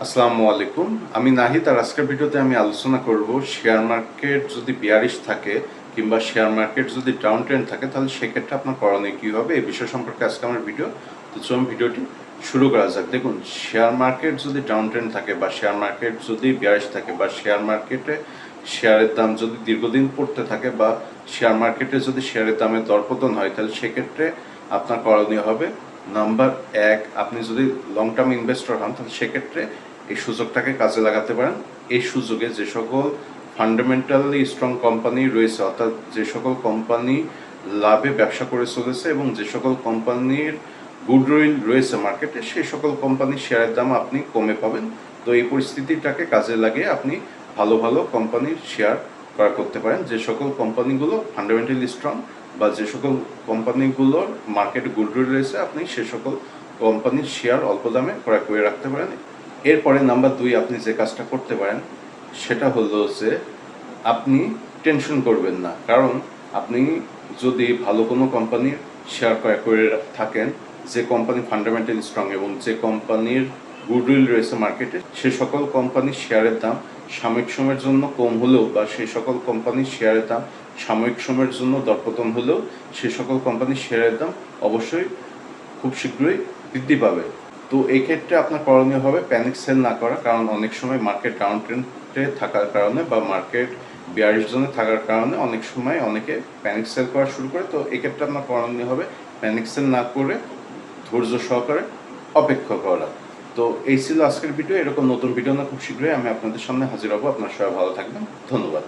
আসসালামু আলাইকুম। আমি নাহিদ, আর আজকের ভিডিওতে আমি আলোচনা করব শেয়ার মার্কেট যদি বিয়ারিশ থাকে কিংবা শেয়ার মার্কেট যদি ডাউন ট্রেন্ড থাকে তাহলে সেক্ষেত্রে আপনার করণীয় কী হবে এই বিষয় সম্পর্কে আজকে আমার ভিডিও। তো চলুন ভিডিওটি শুরু করা যাক। দেখুন, শেয়ার মার্কেট যদি ডাউন ট্রেন্ড থাকে বা শেয়ার মার্কেট যদি বিয়ারিশ থাকে বা শেয়ার মার্কেটে শেয়ারের দাম যদি দীর্ঘদিন পড়তে থাকে বা শেয়ার মার্কেটে যদি শেয়ারের দামের দরপতন হয় তাহলে সেক্ষেত্রে আপনার করণীয় হবে নাম্বার এক, আপনি যদি লং টার্ম ইনভেস্টর হন তাহলে সেক্ষেত্রে এই সুযোগটাকে কাজে লাগাতে পারেন। এই সুযোগে যে সকল ফান্ডামেন্টালি স্ট্রং কোম্পানি রয়েছে, অর্থাৎ যে সকল কোম্পানি লাভে ব্যবসা করে চলেছে এবং যে সকল কোম্পানির গুডউইল রয়েছে মার্কেটে, সেই সকল কোম্পানির শেয়ারের দাম আপনি কমে পাবেন। তো এই পরিস্থিতিটাকে কাজে লাগিয়ে আপনি ভালো ভালো কোম্পানির শেয়ার ক্রয় করতে পারেন। যে সকল কোম্পানিগুলো ফান্ডামেন্টালি স্ট্রং বা যে সকল কোম্পানিগুলোর মার্কেটে গুডউইল রয়েছে, আপনি সে সকল কোম্পানির শেয়ার অল্প দামে ক্রয় করে রাখতে পারেন। এরপরে নাম্বার দুই, আপনি যে কাজটা করতে পারেন সেটা হলো যে আপনি টেনশন করবেন না। কারণ আপনি যদি ভালো কোনো কোম্পানির শেয়ার ক্রয় করে থাকেন, যে কোম্পানি ফান্ডামেন্টালি স্ট্রং এবং যে কোম্পানির গুডউইল রয়েছে মার্কেটে, সে সকল কোম্পানির শেয়ারের দাম সাময়িক সময়ের জন্য কম হলেও বা সেই সকল কোম্পানির শেয়ারের দাম সাময়িক সময়ের জন্য দরপতন হলেও সে সকল কোম্পানির শেয়ারের দাম অবশ্যই খুব শীঘ্রই বৃদ্ধি পাবে। তো এই ক্ষেত্রে আপনার করণীয় হবে প্যানিক সেল না করা। কারণ অনেক সময় মার্কেট ডাউন ট্রেন্ডে থাকার কারণে বা মার্কেট বিয়ারিশ জোনে থাকার কারণে অনেক সময় অনেকে প্যানিক সেল করা শুরু করে। তো এক্ষেত্রে আপনার করণীয় হবে প্যানিক সেল না করে ধৈর্য সহকারে অপেক্ষা করা। তো এই ছিল আজকের ভিডিও। এরকম নতুন ভিডিও না খুব শীঘ্রই আমি আপনাদের সামনে হাজির হব। আপনার সবাই ভালো থাকবেন। ধন্যবাদ।